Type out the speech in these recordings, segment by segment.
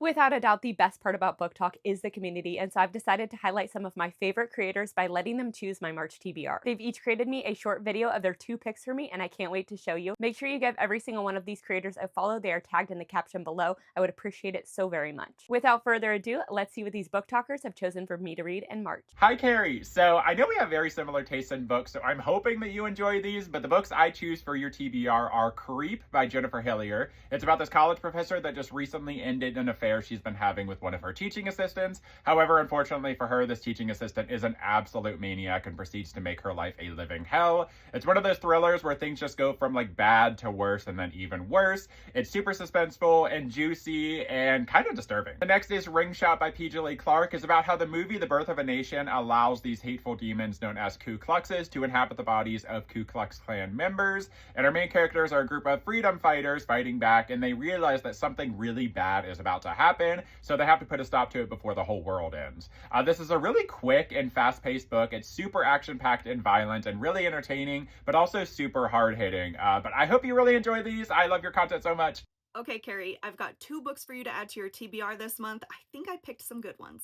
Without a doubt, the best part about Book Talk is the community, and so I've decided to highlight some of my favorite creators by letting them choose my March TBR. They've each created me a short video of their 2 picks for me, and I can't wait to show you. Make sure you give every single one of these creators a follow. They are tagged in the caption below. I would appreciate it so very much. Without further ado, let's see what these book talkers have chosen for me to read in March. Hi, Carrie. So I know we have very similar tastes in books, so I'm hoping that you enjoy these, but the books I choose for your TBR are Creep by Jennifer Hillier. It's about this college professor that just recently ended an affair she's been having with one of her teaching assistants. However, unfortunately for her, this teaching assistant is an absolute maniac and proceeds to make her life a living hell. It's one of those thrillers where things just go from like bad to worse and then even worse. It's super suspenseful and juicy and kind of disturbing. The next is Ring Shot by P.J. Lee Clark. It's about how the movie The Birth of a Nation allows these hateful demons known as Ku Kluxes to inhabit the bodies of Ku Klux Klan members. And our main characters are a group of freedom fighters fighting back, and they realize that something really bad is about to happen, so they have to put a stop to it before the whole world ends. This is a really quick and fast-paced book. It's super action-packed and violent and really entertaining, but also super hard-hitting. But I hope you really enjoy these. I love your content so much. Okay, Carrie, I've got 2 books for you to add to your TBR this month. I think I picked some good ones.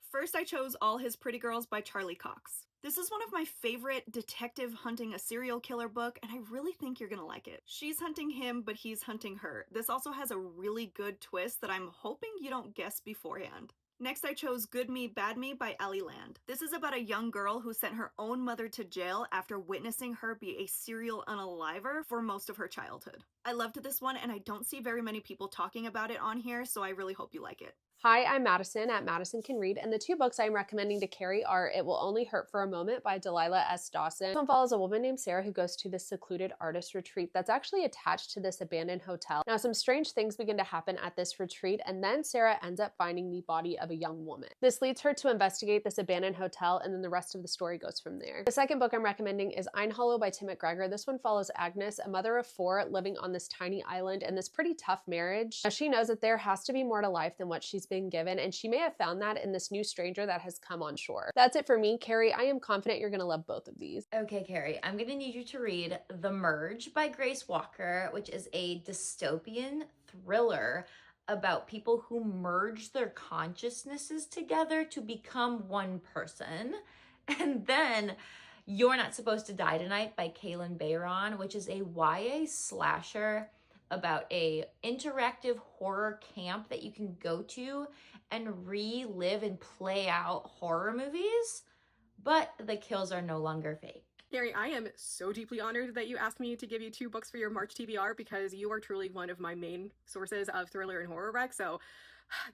First, I chose All His Pretty Girls by Charlie Cox. This is one of my favorite detective hunting a serial killer book, and I really think you're gonna like it. She's hunting him, but he's hunting her. This also has a really good twist that I'm hoping you don't guess beforehand. Next, I chose Good Me, Bad Me by Ellie Land. This is about a young girl who sent her own mother to jail after witnessing her be a serial unaliver for most of her childhood. I loved this one, and I don't see very many people talking about it on here, so I really hope you like it. Hi, I'm Madison at Madison Can Read, and the 2 books I'm recommending to Carrie are It Will Only Hurt for a Moment by Delilah S. Dawson. This one follows a woman named Sarah who goes to this secluded artist retreat that's actually attached to this abandoned hotel. Now, some strange things begin to happen at this retreat, and then Sarah ends up finding the body of a young woman. This leads her to investigate this abandoned hotel, and then the rest of the story goes from there. The second book I'm recommending is Ein Hollow by Tim McGregor. This one follows Agnes, a mother of 4 living on this tiny island in this pretty tough marriage. Now, she knows that there has to be more to life than what she's been given, and she may have found that in this new stranger that has come on shore. That's it for me, Carrie. I am confident you're gonna love both of these. Okay, Carrie, I'm gonna need you to read The Merge by Grace Walker, which is a dystopian thriller about people who merge their consciousnesses together to become one person. And then You're Not Supposed to Die Tonight by Kaylin Bayron, which is a YA slasher about a interactive horror camp that you can go to and relive and play out horror movies, but the kills are no longer fake. Carrie, I am so deeply honored that you asked me to give you 2 books for your March TBR because you are truly one of my main sources of thriller and horror rec, so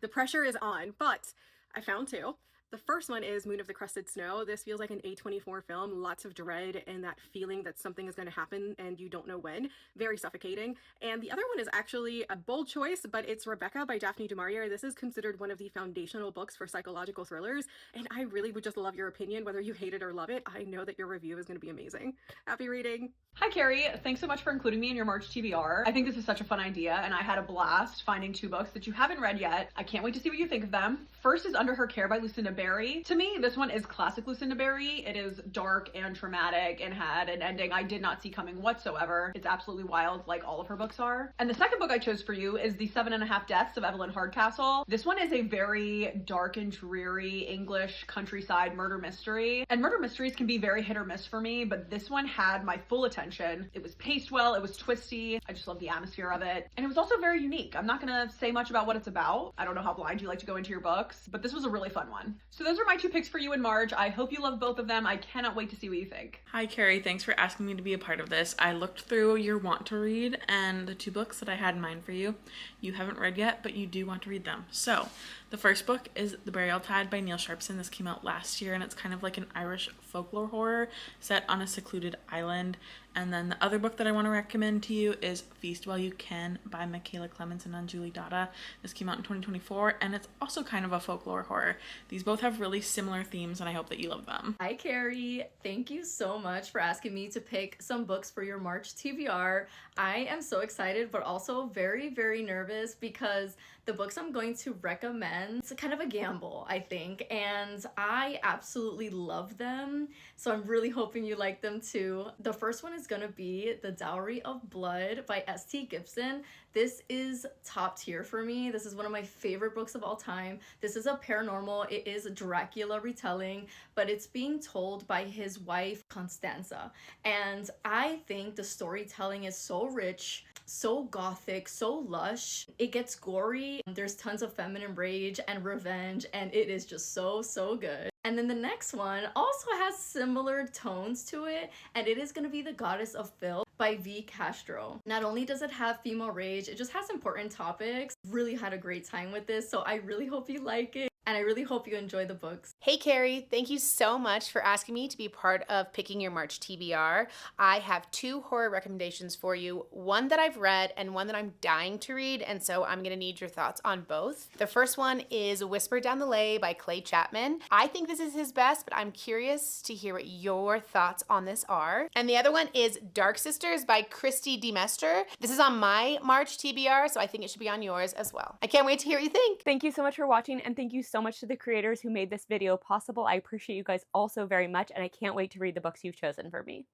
the pressure is on, but I found 2. The first one is Moon of the Crusted Snow. This feels like an A24 film, lots of dread and that feeling that something is going to happen and you don't know when. Very suffocating. And the other one is actually a bold choice, but it's Rebecca by Daphne du Maurier. This is considered one of the foundational books for psychological thrillers, and I really would just love your opinion, whether you hate it or love it. I know that your review is going to be amazing. Happy reading! Hi Carrie, thanks so much for including me in your March TBR. I think this is such a fun idea, and I had a blast finding 2 books that you haven't read yet. I can't wait to see what you think of them. First is Under Her Care by Lucinda Berry. To me, this one is classic Lucinda Berry. It is dark and traumatic and had an ending I did not see coming whatsoever. It's absolutely wild, like all of her books are. And the second book I chose for you is The 7.5 Deaths of Evelyn Hardcastle. This one is a very dark and dreary English countryside murder mystery. And murder mysteries can be very hit or miss for me, but this one had my full attention. It was paced well, it was twisty, I just love the atmosphere of it, and it was also very unique. I'm not gonna say much about what it's about. I don't know how blind you like to go into your books, but this was a really fun one. So those are my 2 picks for you in March. I hope you love both of them. I cannot wait to see what you think. Hi Carrie, thanks for asking me to be a part of this. I looked through your want to read and the 2 books that I had in mind for you. You haven't read yet, but you do want to read them. So the first book is The Burial Tide by Neil Sharpson. This came out last year, and it's kind of like an Irish folklore horror set on a secluded island. And then the other book that I want to recommend to you is Feast While You Can by Michaela Clemenson and Julie Dada. This came out in 2024, and it's also kind of a folklore horror. These both have really similar themes, and I hope that you love them. Hi Carrie, thank you so much for asking me to pick some books for your March TBR. I am so excited, but also very, very nervous because The books I'm going to recommend, it's kind of a gamble, I think, and I absolutely love them, so I'm really hoping you like them too. The first one is gonna be The Dowry of Blood by S.T. Gibson. This is top tier for me. This is one of my favorite books of all time. This is a paranormal, it is a Dracula retelling, but it's being told by his wife, Constanza. And I think the storytelling is so rich, so gothic, so lush. It gets gory. There's tons of feminine rage and revenge, and it is just so good. And then the next one also has similar tones to it, and it is going to be The Goddess of Filth by V. Castro. Not only does it have female rage, it just has important topics. Really had a great time with this, so I really hope you like it. And I really hope you enjoy the books. Hey Carrie, thank you so much for asking me to be part of picking your March TBR. I have 2 horror recommendations for you, one that I've read and one that I'm dying to read, and so I'm gonna need your thoughts on both. The first one is Whisper Down the Lay by Clay Chapman. I think this is his best, but I'm curious to hear what your thoughts on this are. And the other one is Dark Sisters by Christy DeMester. This is on my March TBR, so I think it should be on yours as well. I can't wait to hear what you think. Thank you so much for watching, and thank you so much to the creators who made this video possible. I appreciate you guys all so very much, and I can't wait to read the books you've chosen for me.